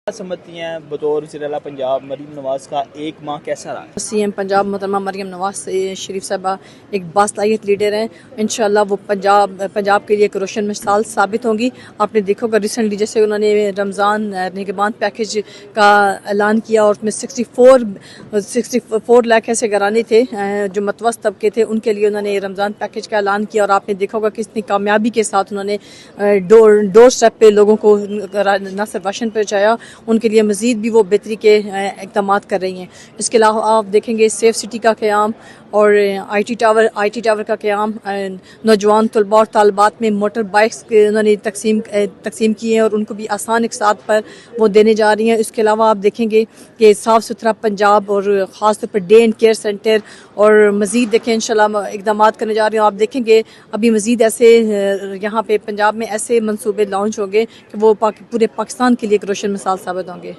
समझती हैं बतौर वज़ीर-ए-आला पंजाब मरीम नवाज़ का एक माह कैसा रहा? सीएम पंजाब मोहतरमा मरीम नवाज शरीफ साहबा एक बासलाहियत लीडर हैं। इंशाल्लाह वो पंजाब के लिए एक रोशन मिसाल साबित होंगी। आपने देखा होगा रिसेंटली जैसे उन्होंने रमज़ान निगहबान पैकेज का ऐलान किया और उसमें 64 लाख ऐसे घराने थे जो मतवस्त तबके थे, उनके लिए उन्होंने रमज़ान पैकेज का ऐलान किया। और आपने देखा होगा कितनी कामयाबी के साथ उन्होंने डोर स्टेप पे लोगों को न सिर्फ राशन पहुँचाया, उनके लिए मज़ीद भी वो बेहतरी के इक़दाम कर रही हैं। इसके अलावा आप देखेंगे सेफ सिटी का क़याम और आई टी टावर का क़याम, नौजवान तलबा और तालबात में मोटर बाइक्स उन्होंने तकसीम किए हैं और उनको भी आसान इक़सात पर वो देने जा रही हैं। इसके अलावा आप देखेंगे कि साफ़ सुथरा पंजाब और ख़ास तौर per day and care centre और मज़ीद देखें इंशाल्लाह इक़दाम करने जा रही हैं। आप देखेंगे अभी मज़ीद ऐसे यहाँ पे पंजाब में ऐसे मनसूबे लॉन्च होंगे कि वो पूरे पाकिस्तान के लिए एक रोशन मिसाल साबित होंगे।